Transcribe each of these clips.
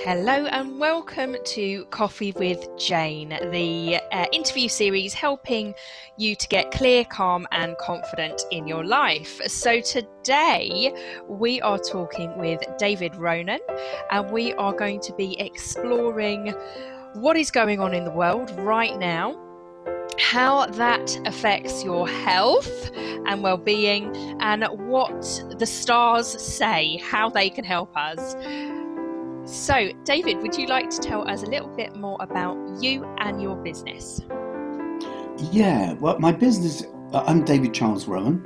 Hello and welcome to Coffee with Jane, the interview series helping you to get clear, calm and confident in your life. So today we are talking with David Rowan and we are going to be exploring what is going on in the world right now, how that affects your health and well-being, and what the stars say, how they can help us. So, David, would you like to tell us a little bit more about you and your business? Yeah, well, my business, I'm David Charles Rowan.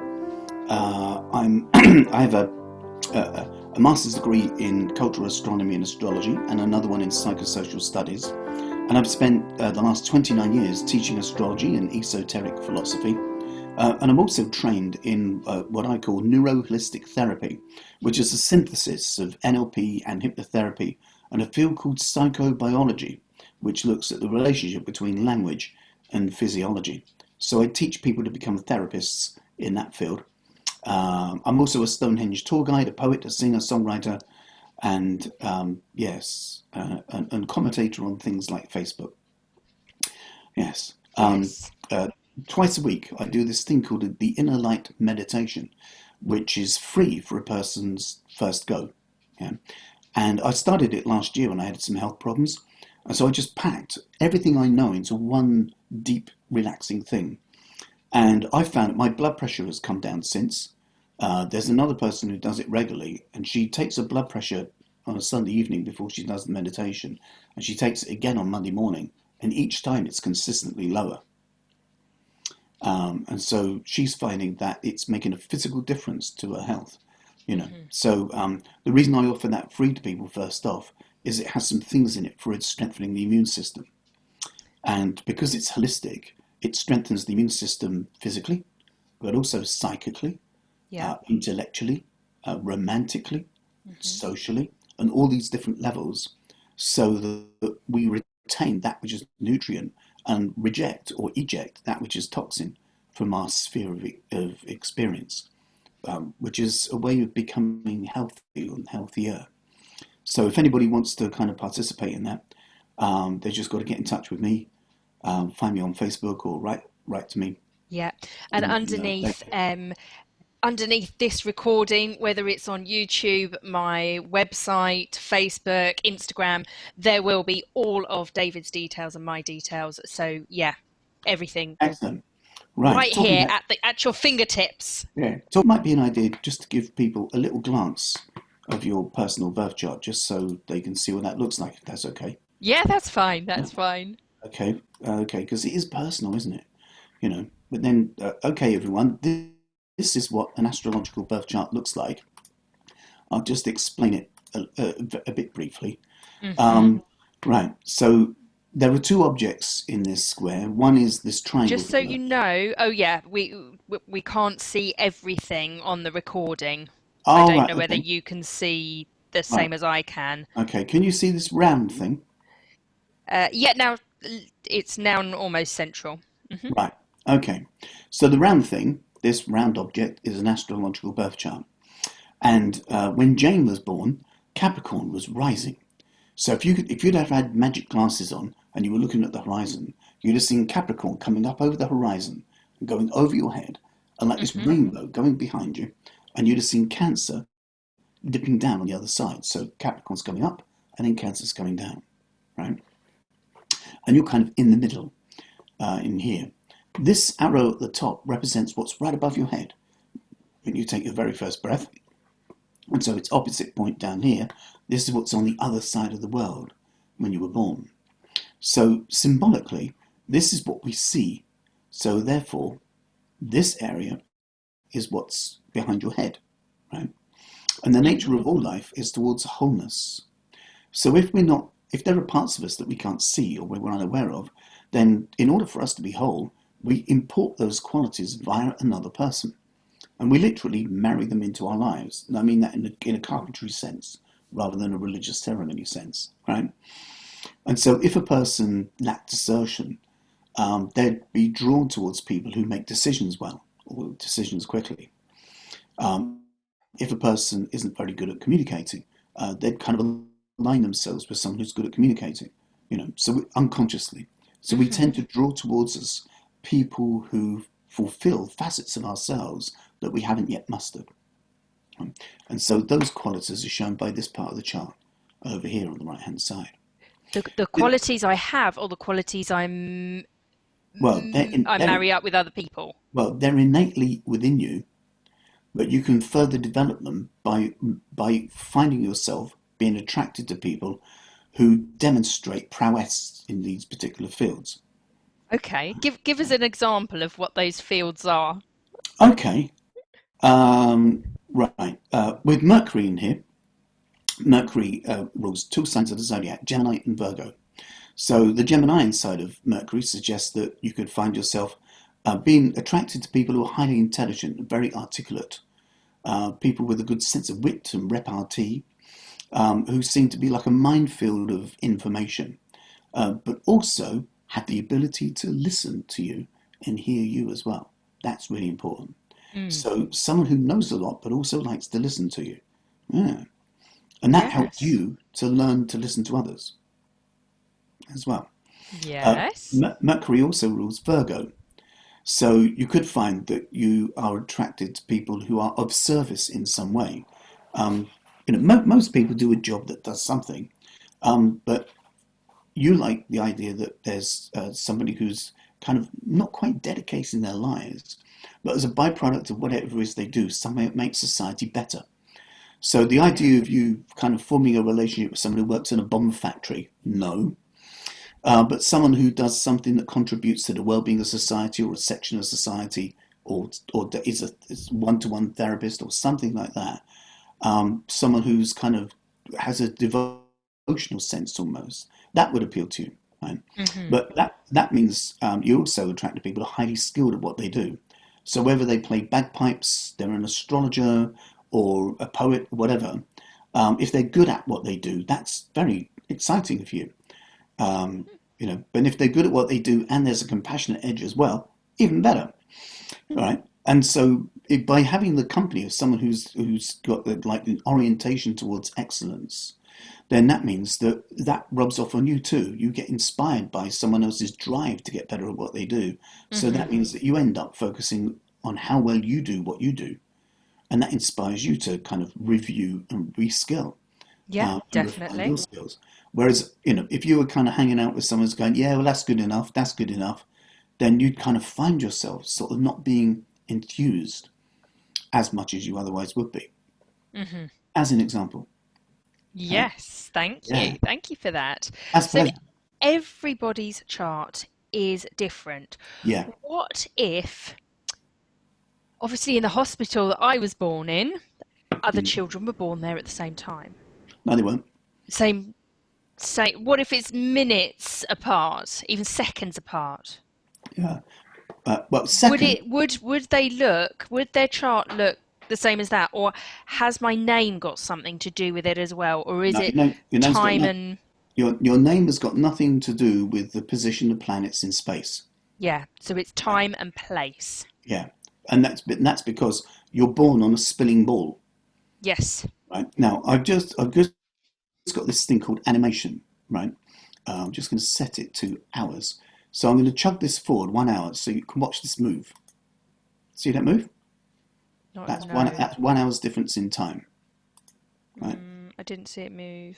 I have a master's degree in cultural astronomy and astrology and another one in psychosocial studies. And I've spent the last 29 years teaching astrology and esoteric philosophy. And I'm also trained in what I call neuro-holistic therapy, which is a synthesis of NLP and hypnotherapy and a field called psychobiology, which looks at the relationship between language and physiology. So I teach people to become therapists in that field. I'm also a Stonehenge tour guide, a poet, a singer, songwriter, and and commentator on things like Facebook. Yes. Yes. Twice a week, I do this thing called the Inner Light Meditation, which is free for a person's first go. Yeah? And I started it last year when I had some health problems. And so I just packed everything I know into one deep, relaxing thing. And I found my blood pressure has come down since. There's another person who does it regularly, and she takes her blood pressure on a Sunday evening before she does the meditation. And she takes it again on Monday morning. And each time it's consistently lower. And so she's finding that it's making a physical difference to her health, you know. So the reason I offer that free to people first off is it has some things in it for it strengthening the immune system. And because it's holistic, it strengthens the immune system physically, but also psychically, intellectually, romantically, socially, and all these different levels, so that we retain that which is nutrient and reject or eject that which is toxin from our sphere of experience, which is a way of becoming healthy and healthier. So if anybody wants to kind of participate in that, they just got to get in touch with me, find me on Facebook or write to me. Yeah, and underneath this recording, whether it's on YouTube, my website, Facebook, Instagram, there will be all of David's details and my details. So yeah, everything Excellent. Right here at your fingertips. Yeah, so it might be an idea just to give people a little glance of your personal birth chart, just so they can see what that looks like, if that's okay. Yeah, that's fine. That's fine. Okay, because it is personal, isn't it? You know, but then, okay, everyone, this is what an astrological birth chart looks like. I'll just explain it a bit briefly. Right, so there are two objects in this square. One is this triangle. Just so you know, we can't see everything on the recording. I don't know whether you can see the same as I can. Okay, can you see this round thing? Yeah, now it's now almost central. Right, okay. So the round thing, this round object, is an astrological birth chart. And when Jane was born, Capricorn was rising. So if you'd have had magic glasses on and you were looking at the horizon, you'd have seen Capricorn coming up over the horizon and going over your head, and like this rainbow going behind you, and you'd have seen Cancer dipping down on the other side. So Capricorn's coming up and then Cancer's coming down, right? And you're kind of in the middle in here. This arrow at the top represents what's right above your head when you take your very first breath. And so its opposite point down here, this is what's on the other side of the world when you were born. So symbolically, this is what we see. So therefore, this area is what's behind your head, right? And the nature of all life is towards wholeness. So if there are parts of us that we can't see or we're unaware of, then in order for us to be whole, we import those qualities via another person. And we literally marry them into our lives. And I mean that in a carpentry sense, rather than a religious ceremony sense, right? And so if a person lacked assertion, they'd be drawn towards people who make decisions well, or decisions quickly. If a person isn't very good at communicating, they'd kind of align themselves with someone who's good at communicating, so unconsciously. So we tend to draw towards us people who fulfill facets of ourselves that we haven't yet mastered. And so those qualities are shown by this part of the chart over here on the right-hand side. The qualities I have, or the qualities I Well, marry up with other people. Well, they're innately within you, but you can further develop them by finding yourself being attracted to people who demonstrate prowess in these particular fields. Okay, give us an example of what those fields are. Okay, right. With Mercury in here, Mercury rules two signs of the zodiac, Gemini and Virgo. So the Geminian side of Mercury suggests that you could find yourself being attracted to people who are highly intelligent, very articulate, people with a good sense of wit and repartee, who seem to be like a minefield of information, but also have the ability to listen to you and hear you as well. That's really important. So someone who knows a lot, but also likes to listen to you. Yeah. And that helps you to learn to listen to others as well. Yes. Mercury also rules Virgo. So you could find that you are attracted to people who are of service in some way. Most people do a job that does something, but you like the idea that there's somebody who's kind of not quite dedicating their lives, but as a byproduct of whatever it is they do, somehow it makes society better. So the idea of you kind of forming a relationship with someone who works in a bomb factory, no. But someone who does something that contributes to the well-being of society or a section of society, or is a one-to-one therapist or something like that. Someone who's kind of has a devotional sense almost, that would appeal to you. Right? But that means you also attract people who are highly skilled at what they do. So whether they play bagpipes, they're an astrologer or a poet, whatever, if they're good at what they do, that's very exciting for you. But if they're good at what they do and there's a compassionate edge as well, even better, right? And so by having the company of someone who's got an orientation towards excellence, then that means that rubs off on you too. You get inspired by someone else's drive to get better at what they do. So that means that you end up focusing on how well you do what you do, and that inspires you to kind of review and reskill. Yeah, definitely. Your skills. Whereas, if you were kind of hanging out with someone who's going, yeah, well, that's good enough, then you'd kind of find yourself sort of not being enthused as much as you otherwise would be. As an example. Yes, thank you. Yeah. Thank you for that. So everybody's chart is different. Yeah. What if, obviously in the hospital that I was born in, other children were born there at the same time? No, they weren't. What if it's minutes apart, even seconds apart? Yeah. Well, second. Would their chart look the same as that, or has my name got something to do with it as well, or is it your time and your name has got nothing to do with the position of planets in space. Yeah, so it's time and place. Yeah, and that's because you're born on a spinning ball. Yes. Right now, I've just got this thing called animation. Right, I'm just going to set it to hours. So I'm going to chug this forward 1 hour so you can watch this move. See that move? That's 1 hour's difference in time. Right. I didn't see it move.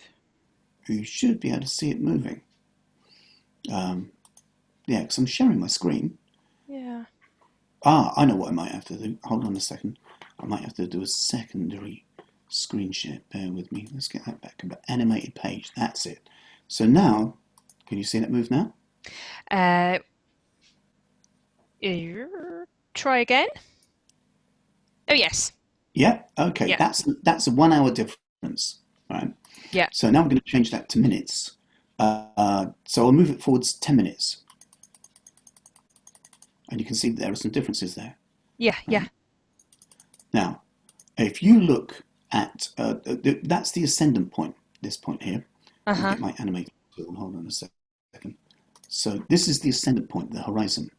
You should be able to see it moving. Yeah, because I'm sharing my screen. Yeah. I know what I might have to do. Hold on a second. I might have to do a secondary screen share. Bear with me. Let's get that back. Animated page. That's it. So now, can you see that move now? Try again. Oh yes. Yeah. Okay. Yeah. That's a 1 hour difference. Right. Yeah. So now I'm going to change that to minutes. So I'll move it forwards 10 minutes. And you can see there are some differences there. Yeah. Yeah. Now, if you look at that's the ascendant point. This point here. I'll get my animated tool. Hold on a second. So this is the ascendant point, the horizon.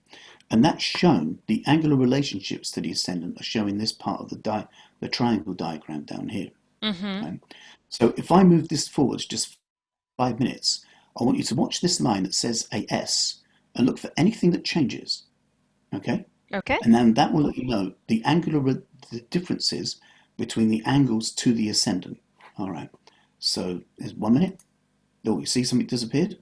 And that's shown, the angular relationships to the ascendant are showing this part of the triangle diagram down here. Okay? So if I move this forward just 5 minutes, I want you to watch this line that says AS and look for anything that changes. Okay? Okay. And then that will let you know the differences between the angles to the ascendant. All right. So there's 1 minute. Oh, you see something disappeared?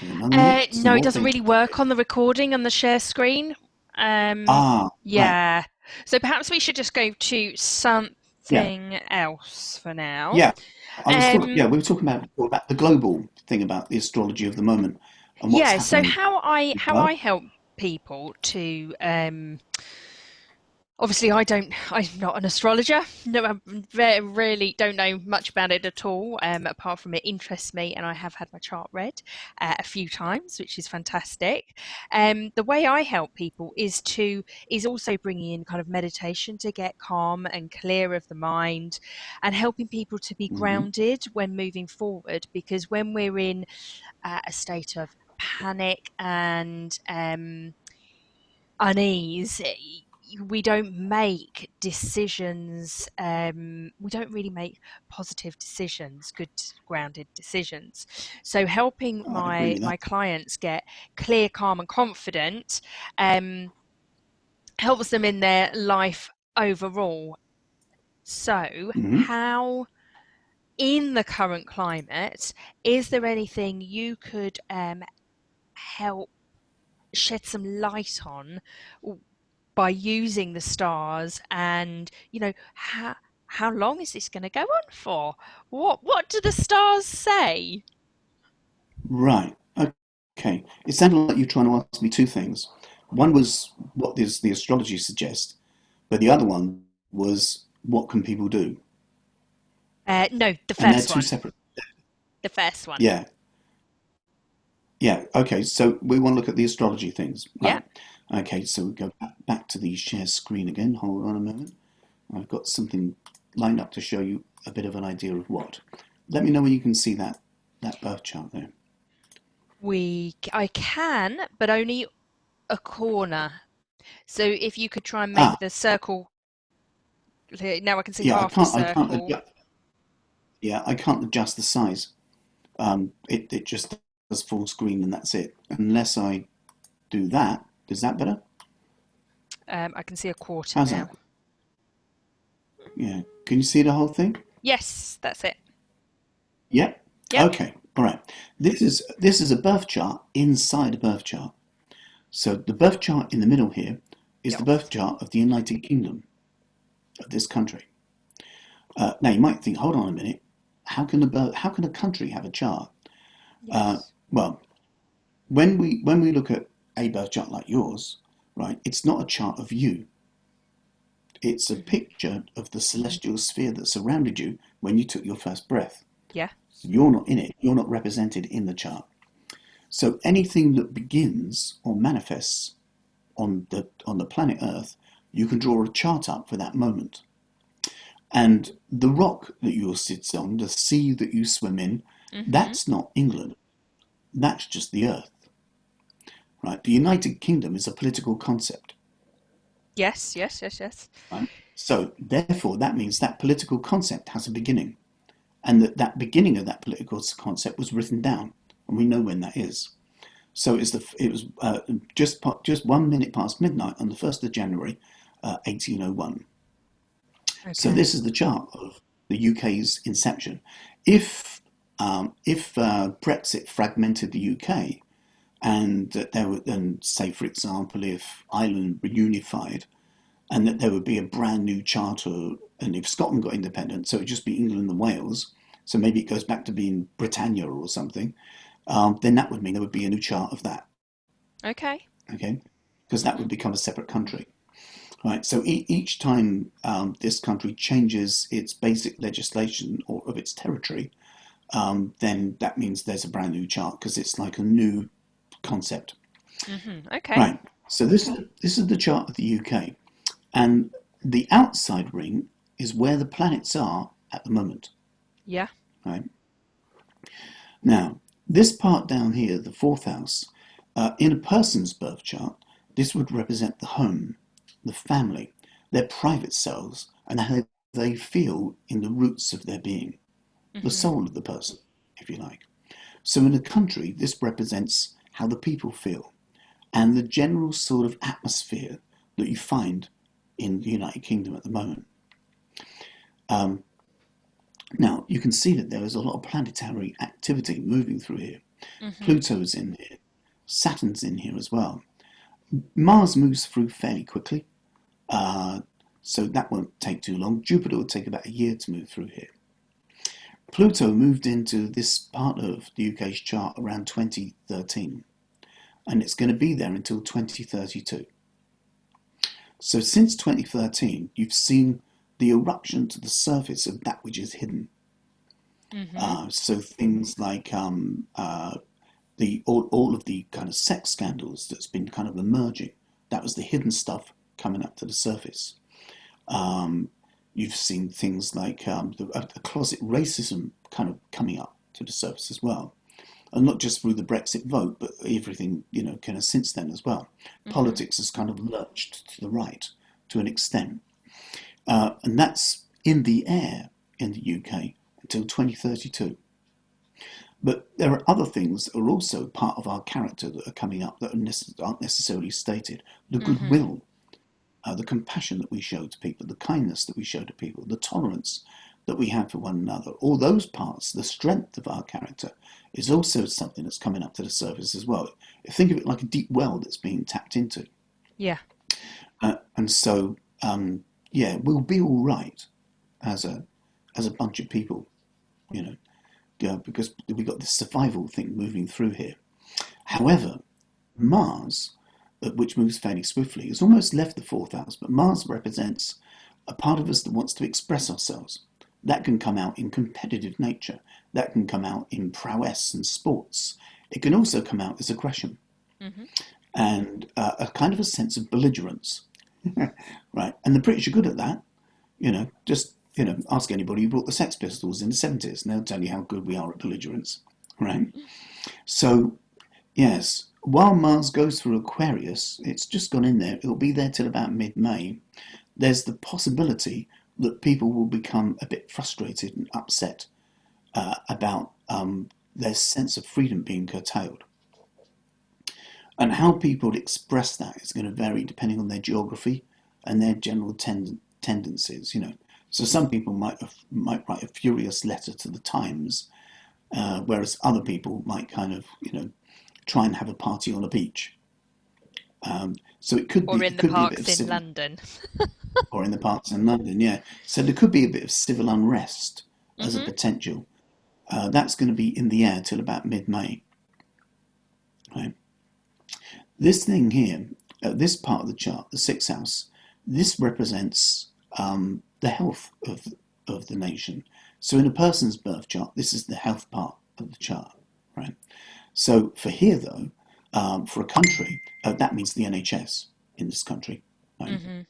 And another minute, some No, it more doesn't things. really work on the recording and the share screen. Um, Ah, right. yeah. So perhaps we should just go to Yeah. something else for now. Yeah. Um, We were talking about the global thing about the astrology of the moment and what's yeah. So happening with how I Earth. help people to obviously I'm not an astrologer. No, I very really don't know much about it at all, apart from it interests me, and I have had my chart read a few times, which is fantastic. The way I help people is also bringing in kind of meditation to get calm and clear of the mind, and helping people to be Hmm. grounded when moving forward, because when we're in a state of panic and unease, we don't make decisions. We don't really make positive decisions, good grounded decisions. So helping I agree with my that. clients get clear, calm, and confident um, helps them in their life overall. So, Hmm. how in the current climate is there anything you could help shed some light on by using the stars, and how long is this going to go on for? What do the stars say? Right. Okay. It sounded like you're trying to ask me two things. One was what does the astrology suggest, but the other one was what can people do? No, the And they're first two one. separate. The first one. Yeah. Yeah. Okay. So we want to look at the astrology things. Yeah. Right. Okay. So we go back to the share screen again. Hold on a moment. I've got something lined up to show you a bit of an idea of what. Let me know when you can see that birth chart there. I can, but only a corner. So if you could try and make Ah, the circle. Now I can see yeah. half the I can't circle. adjust. Yeah, I can't adjust the size. It just does full screen and that's it. Unless I do that, is that better? I can see a quarter How's now. that? Yeah. Can you see the whole thing? Yes, that's it. Yep. Yep. Okay. All right. This is a birth chart inside a birth chart. So the birth chart in the middle here is the birth Yes. chart of the United Kingdom of this country. Now you might think, hold on a minute, how can a country have a chart? Yes. Well, when we look at a birth chart like yours, right, it's not a chart of you. It's a Hmm. picture of the celestial sphere that surrounded you when you took your first breath. Yeah. So you're not in it. You're not represented in the chart. So anything that begins or manifests on the planet Earth, you can draw a chart up for that moment. And the rock that you sit on, the sea that you swim in, Hmm. that's not England. That's just the Earth, right? The United Kingdom is a political concept, Yes. Yes. Yes. Yes. right? So therefore, that means that political concept has a beginning, and that beginning of that political concept was written down, and we know when that is. So it was just 1 minute past midnight on the 1st of January, 1801. So this Okay. is the chart of the UK's inception. If Brexit fragmented the UK, and that there would, and say for example, if Ireland reunified, and that there would be a brand new charter, and if Scotland got independent, so it would just be England and Wales. So maybe it goes back to being Britannia or something. Then that would mean there would be a new chart of that. Okay. Okay, because that Hmm. would become a separate country. Right, so each time this country changes its basic legislation or of its territory, then that means there's a brand new chart because it's like a new concept. Okay. Right, so this is the chart of the UK, and the outside ring is where the planets are at the moment. Yeah. Right, now this part down here, the fourth house, in a person's birth chart, this would represent the home, the family, their private selves, and how they feel in the roots of their being. the soul of the person, if you like. So in a country, this represents how the people feel and the general sort of atmosphere that you find in the United Kingdom at the moment. Now, you can see that there is a lot of planetary activity moving through here. Pluto's in here. Saturn's in here as well. Mars moves through fairly quickly, so that won't take too long. Jupiter will take about a year to move through here. Pluto moved into this part of the UK's chart around 2013, and it's going to be there until 2032. So since 2013, you've seen the eruption to the surface of that which is hidden. So things like all of the kind of sex scandals that's been kind of emerging, that was the hidden stuff coming up to the surface. You've seen things like the closet racism kind of coming up to the surface as well. And not just through the Brexit vote, but everything, kind of since then as well. Politics has kind of lurched to the right to an extent. And that's in the air in the UK until 2032. But there are other things that are also part of our character that are coming up that aren't necessarily stated. The goodwill, the compassion that we show to people, the kindness that we show to people, the tolerance that we have for one another, all those parts, the strength of our character is also something that's coming up to the surface as well. Think of it like a deep well that's being tapped into. Yeah. And so, we'll be all right as a bunch of people, because we've got this survival thing moving through here. However, Mars, which moves fairly swiftly, has almost left the fourth house, but Mars represents a part of us that wants to express ourselves. That can come out in competitive nature. That can come out in prowess and sports. It can also come out as aggression and a kind of a sense of belligerence, right? And the British are good at that. Ask anybody who brought the Sex Pistols in the 70s, and they'll tell you how good we are at belligerence, right? So, yes, while Mars goes through Aquarius, it's just gone in there. It'll be there till about mid-May. There's the possibility that people will become a bit frustrated and upset about their sense of freedom being curtailed. And how people express that is going to vary depending on their geography and their general tendencies, So some people might write a furious letter to the Times, whereas other people might kind of, try and have a party on a beach. So it could be, or in the parks in London. Or in the parks in London, yeah. So there could be a bit of civil unrest as a potential. That's going to be in the air till about mid-May. Right. This thing here, this part of the chart, the sixth house, this represents the health of the nation. So in a person's birth chart, this is the health part of the chart, right? So for here, though, for a country, that means the NHS in this country, right?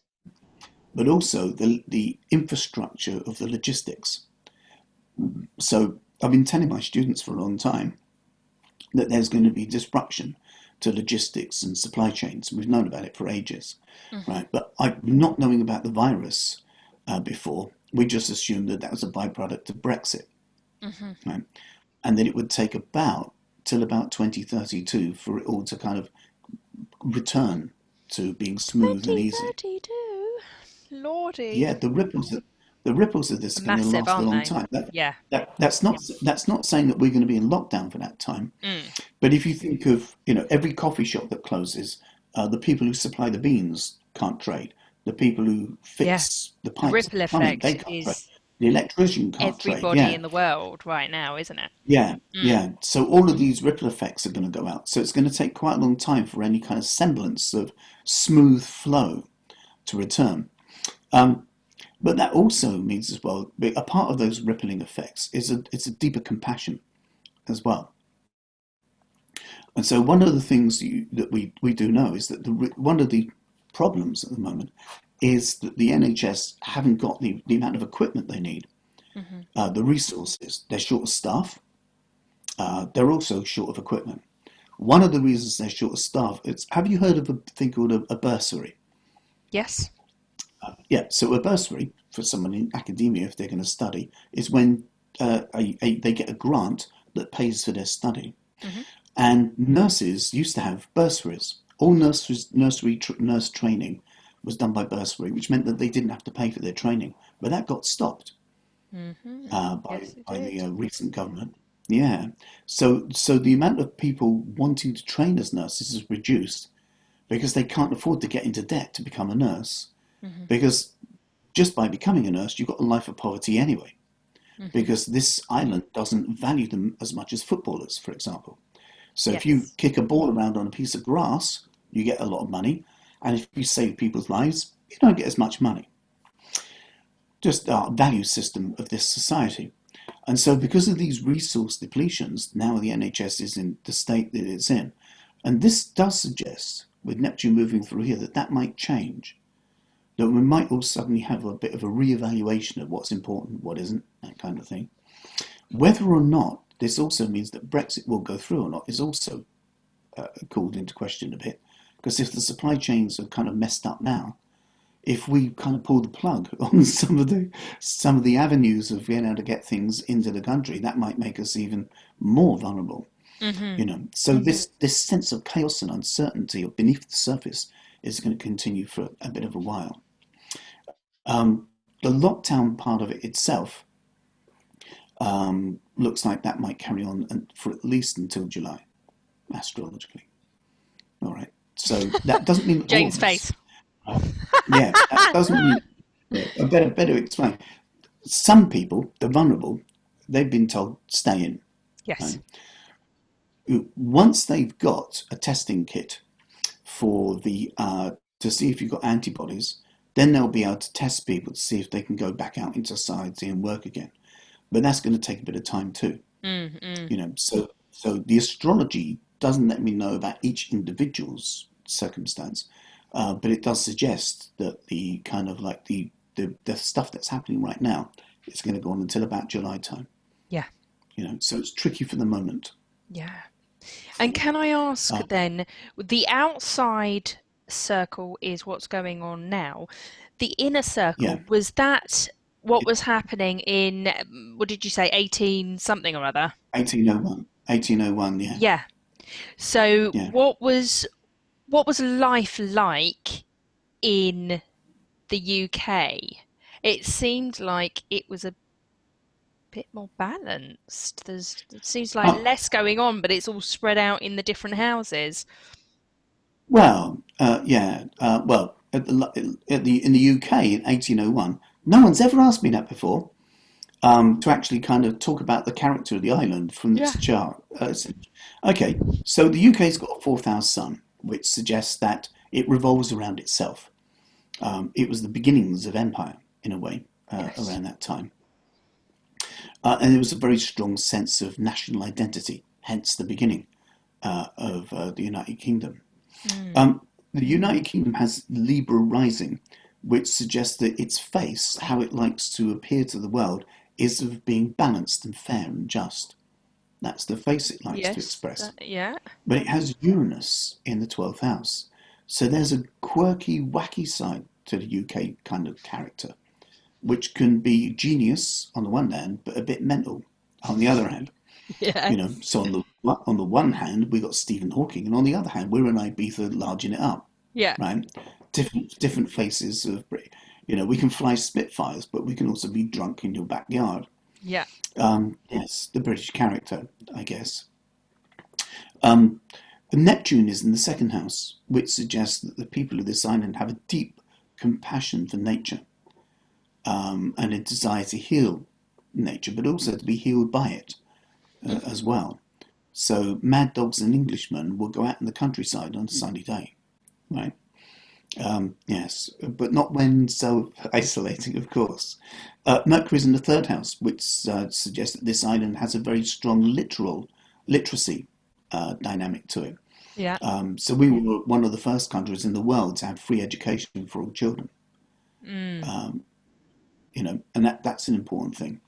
But also the infrastructure of the logistics. So I've been telling my students for a long time that there's going to be disruption to logistics and supply chains. We've known about it for ages, right? But not knowing about the virus before, we just assumed that was a byproduct of Brexit, right? And then it would take till about 2032 for it all to kind of return to being smooth and easy. 2032, Lordy. Yeah, the ripples of this are going to last a long time. That's not saying that we're going to be in lockdown for that time. But if you think of every coffee shop that closes, the people who supply the beans can't trade. The people who fix the pipes, the ripple effect they can't is trade. The electrician can't trade. Everybody in the world right now, isn't it? Yeah. So all of these ripple effects are going to go out. So it's going to take quite a long time for any kind of semblance of smooth flow to return. But that also means as well, a part of those rippling effects is it's a deeper compassion as well. And so one of the things that we do know is that one of the problems at the moment is that the NHS haven't got the amount of equipment they need, the resources. They're short of staff. They're also short of equipment. One of the reasons they're short of staff is, have you heard of a thing called a bursary? Yes. So a bursary for someone in academia, if they're going to study, is when they get a grant that pays for their study. Hmm. And nurses used to have bursaries. All nurse training was done by bursary, which meant that they didn't have to pay for their training. But that got stopped Hmm. Yes, it by the did. recent government. Yeah. So the amount of people wanting to train as nurses is reduced because they can't afford to get into debt to become a nurse. Hmm. Because just by becoming a nurse, you've got a life of poverty anyway. Hmm. Because this island doesn't value them as much as footballers, for example. So if you Yes. kick a ball around on a piece of grass, you get a lot of money. And if you save people's lives, you don't get as much money. Just our value system of this society. And so because of these resource depletions, now the NHS is in the state that it's in. And this does suggest, with Neptune moving through here, that that might change. That we might all suddenly have a bit of a re-evaluation of what's important, what isn't, that kind of thing. Whether or not this also means that Brexit will go through or not is also called into question a bit. Because if the supply chains are kind of messed up now, if we kind of pull the plug on some of the avenues of being able to get things into the country, that might make us even more vulnerable. Hmm. So this sense of chaos and uncertainty beneath the surface is going to continue for a bit of a while. The lockdown part of it itself looks like that might carry on for at least until July, astrologically. All right. So that doesn't mean all Jane's of us. face. Uh, yeah, that doesn't mean. Yeah, I better explain. Some people, the vulnerable, they've been told stay in. Yes. Right? Once they've got a testing kit for the to see if you've got antibodies, then they'll be able to test people to see if they can go back out into society and work again. But that's going to take a bit of time too. Mm-hmm. So the astrology doesn't let me know about each individual's circumstance, but it does suggest that the kind of like the stuff that's happening right now is going to go on until about July time. Yeah. So it's tricky for the moment. Yeah. And can I ask Uh, then, the outside circle is what's going on now. The inner yeah, circle, was that what was happening in, what did you say, 18 something or other? 1801, 1801. Yeah, Yeah. So yeah. what was life like in the UK? It seemed like it was a bit more balanced. It seems like Oh, less going on, but it's all spread out in the different houses. well, yeah. Well, in the UK in 1801, no one's ever asked me that before. To actually kind of talk about the character of the island from Yeah. its chart. Okay, so the UK's got a fourth house sun, which suggests that it revolves around itself. It was the beginnings of empire, in a way, Yes. around that time. And there was a very strong sense of national identity, hence the beginning of the United Kingdom. Mm. Um, the United Kingdom has Libra rising, which suggests that its face, how it likes to appear to the world, is of being balanced and fair and just. That's the face it likes to Yes. express. Yeah. But it has Uranus in the 12th house. So there's a quirky, wacky side to the UK kind of character, which can be genius on the one hand, but a bit mental on the other hand. Yes. So on the one hand, we got Stephen Hawking, and on the other hand, we're in Ibiza larging it up, Yeah. right? Different faces of, we can fly Spitfires, but we can also be drunk in your backyard. Yeah. Yes, the British character, I guess. Um, Neptune is in the second house, which suggests that the people of this island have a deep compassion for nature and a desire to heal nature, but also to be healed by it Hmm. as well. So mad dogs and Englishmen will go out in the countryside on a sunny day, right? Yes, but not when so isolating, of course. Mercury's in the third house, which suggests that this island has a very strong literacy dynamic to it. Yeah. So we were one of the first countries in the world to have free education for all children, Mm. and that's an important thing.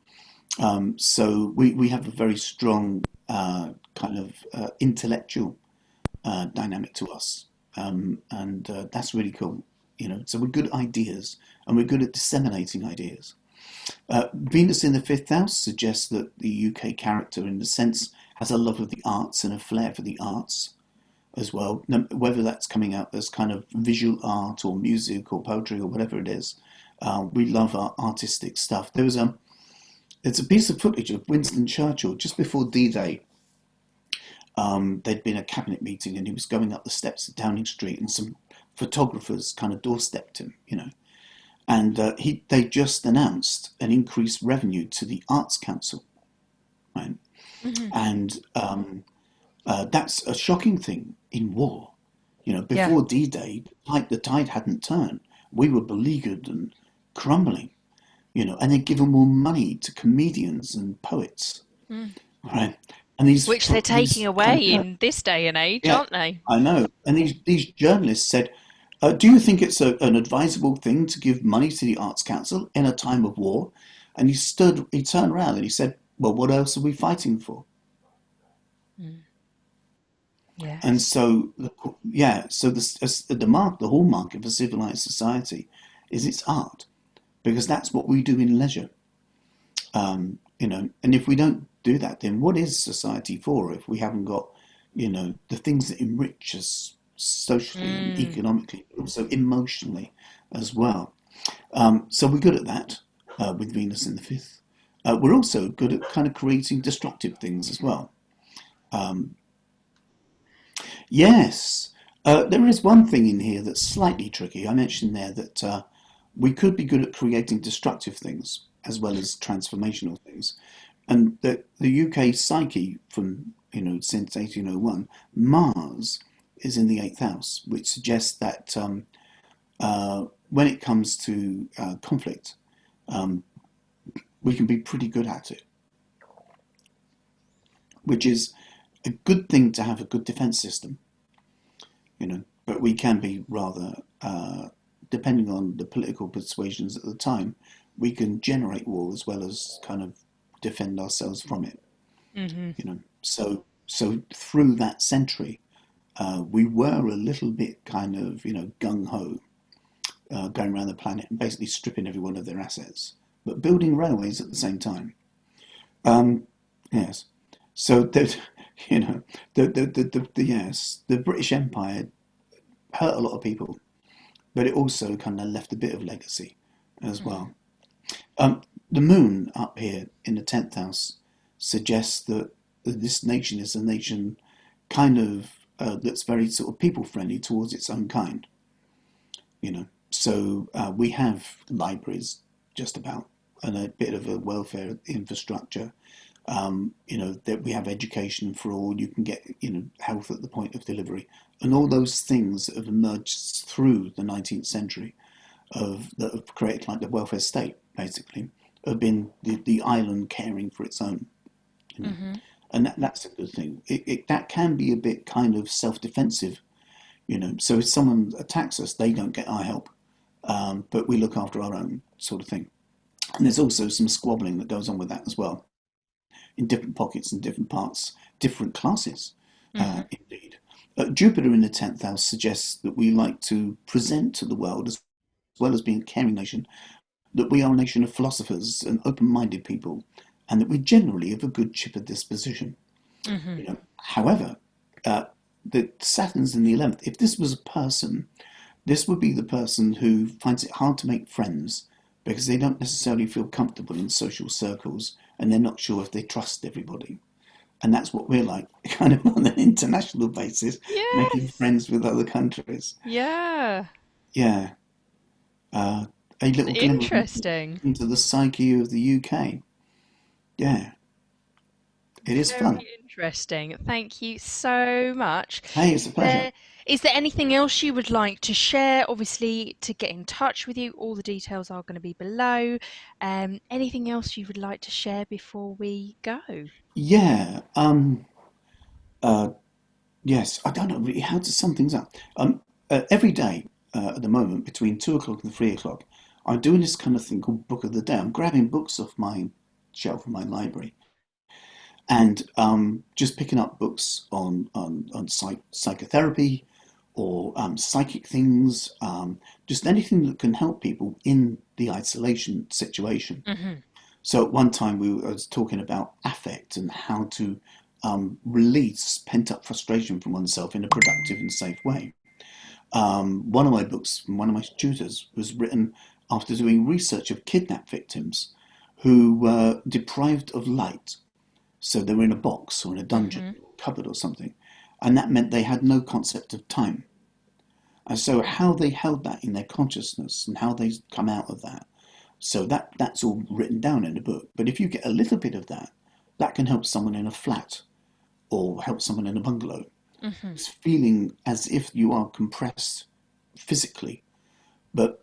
So we have a very strong kind of intellectual dynamic to us, and that's really cool. So we're good at ideas, and we're good at disseminating ideas. Venus in the fifth house suggests that the UK character, in a sense, has a love of the arts and a flair for the arts as well. Whether that's coming out as kind of visual art or music or poetry or whatever it is, we love our artistic stuff. It's a piece of footage of Winston Churchill just before D-Day. There'd been a cabinet meeting and he was going up the steps of Downing Street, and some photographers kind of doorstepped him, and they just announced an increased revenue to the Arts Council, right? Mm-hmm. And that's a shocking thing in war. Yeah. Before D-Day, the tide hadn't turned. We were beleaguered and crumbling, and they'd given more money to comedians and poets, right? And Which they're taking these kind away of, in this day and age, yeah, aren't they? I know. And these journalists said, do you think it's an advisable thing to give money to the Arts Council in a time of war? And he turned around and he said, well, what else are we fighting for? Mm. And Yes. so, the hallmark of a civilized society is its art, because that's what we do in leisure. And if we don't do that, then what is society for if we haven't got, the things that enrich us socially and Mm. economically, but also emotionally as well. So we're good at that with Venus in the fifth. We're also good at kind of creating destructive things as well. Um, yes, there is one thing in here that's slightly tricky. I mentioned there that we could be good at creating destructive things as well as transformational things. And the UK psyche from, since 1801, Mars is in the eighth house, which suggests that when it comes to conflict, um, we can be pretty good at it, which is a good thing to have a good defense system, but we can be rather, depending on the political persuasions at the time, we can generate war as well as kind of defend ourselves from it. Mm-hmm. So through that century, we were a little bit kind of gung ho, going around the planet and basically stripping everyone of their assets, but building railways at the same time. Yes, so that yes, the British Empire hurt a lot of people, but it also kind of left a bit of legacy as Mm-hmm. well. Um, the moon up here in the 10th house suggests that this nation is a nation kind of that's very sort of people friendly towards its own kind. So we have libraries just about, and a bit of a welfare infrastructure. That we have education for all. You can get health at the point of delivery, and all those things that have emerged through the 19th century that have created like the welfare state, basically, have been the island caring for its own, you know, Mm-hmm. and that's a good thing. That can be a bit kind of self-defensive, So if someone attacks us, they don't get our help, but we look after our own sort of thing. And there's also some squabbling that goes on with that as well, in different pockets and different parts, different classes, Mm-hmm. indeed. Jupiter in the 10th house suggests that we like to present to the world, as well as being a caring nation, that we are a nation of philosophers and open-minded people, and that we generally have a good chipper disposition. Mm-hmm. However, the Saturn's in the 11th. If this was a person, this would be the person who finds it hard to make friends because they don't necessarily feel comfortable in social circles and they're not sure if they trust everybody. And that's what we're like, kind of on an international basis, making Yes. friends with other countries. Yeah. Yeah, uh, a little glimmer Interesting. into the psyche of the UK. Yeah, it is fun. Very interesting. Thank you so much. Hey, it's Is a pleasure. there is there anything else you would like to share? Obviously, to get in touch with you, all the details are going to be below. Anything else you would like to share before we go? Yeah, uh, yes, I don't know really how to sum things up. Every day at the moment, between 2 o'clock and 3 o'clock, I'm doing this kind of thing called Book of the Day. I'm grabbing books off my shelf in my library and just picking up books on psychotherapy or psychic things, just anything that can help people in the isolation situation. Hmm. So at one time I was talking about affect and how to release pent-up frustration from oneself in a productive and safe way. One of my books from one of my tutors was written after doing research of kidnap victims who were deprived of light. So they were in a box or in a dungeon, Hmm. cupboard or something. And that meant they had no concept of time. And so how they held that in their consciousness and how they come out of that. So that's all written down in the book. But if you get a little bit of that, that can help someone in a flat or help someone in a bungalow. Hmm. It's feeling as if you are compressed physically. But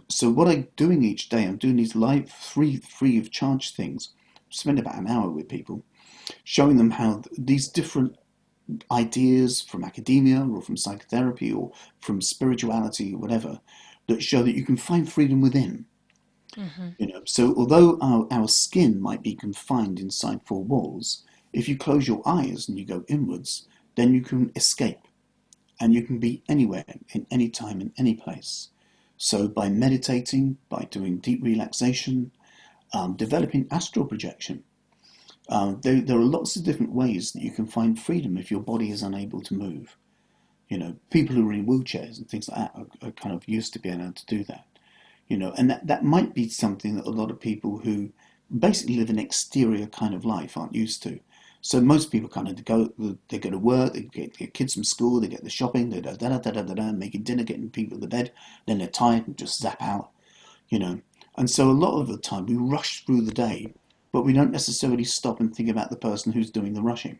so what I'm doing each day, I'm doing these live free of charge things. Spend about an hour with people, showing them how these different ideas from academia or from psychotherapy or from spirituality or whatever that show that you can find freedom within. Hmm. So although our skin might be confined inside four walls, if you close your eyes and you go inwards, then you can escape and you can be anywhere, in any time, in any place. So by meditating, by doing deep relaxation, developing astral projection, there are lots of different ways that you can find freedom if your body is unable to move. People who are in wheelchairs and things like that are kind of used to being able to do that. And that might be something that a lot of people who basically live an exterior kind of life aren't used to. So most people kind of they go to work, they get their kids from school, they get the shopping, they making dinner, getting people to bed, then they're tired and just zap out, you know. And so a lot of the time we rush through the day, but we don't necessarily stop and think about the person who's doing the rushing.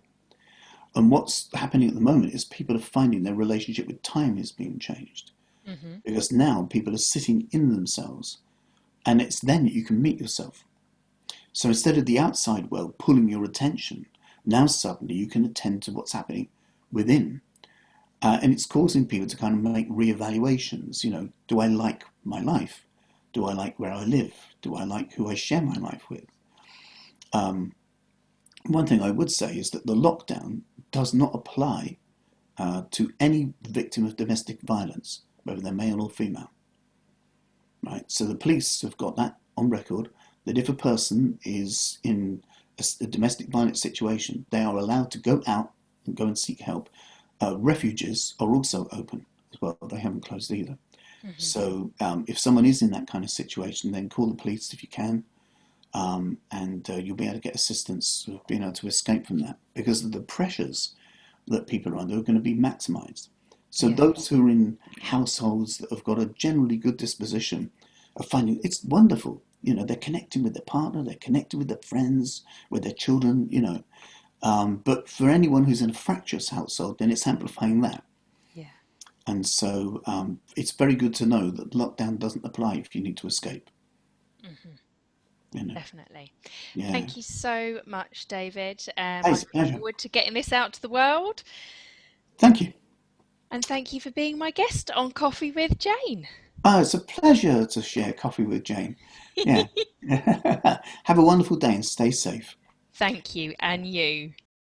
And what's happening at the moment is people are finding their relationship with time is being changed. Hmm. Because now people are sitting in themselves, and it's then that you can meet yourself. So instead of the outside world pulling your attention, now suddenly you can attend to what's happening within. And it's causing people to kind of make re-evaluations. Do I like my life? Do I like where I live? Do I like who I share my life with? One thing I would say is that the lockdown does not apply to any victim of domestic violence, whether they're male or female. Right? So the police have got that on record that if a person is in a domestic violence situation, they are allowed to go out and go and seek help. Refuges are also open as well; they haven't closed either. Hmm. So if someone is in that kind of situation, then call the police if you can, and you'll be able to get assistance of being able to escape from that because of the pressures that people are under are going to be maximised. So Yeah. those who are in households that have got a generally good disposition are finding it's wonderful. They're connecting with their partner, they're connecting with their friends, with their children. But for anyone who's in a fractious household, then it's amplifying that. Yeah. And so it's very good to know that lockdown doesn't apply if you need to escape. Hmm. You know, Definitely. yeah. Thank you so much, David. Hey, I it's a look pleasure. forward to getting this out to the world. Thank you. And thank you for being my guest on Coffee with Jane. It's a pleasure to share coffee with Jane. Yeah. Have a wonderful day and stay safe. Thank you, and you.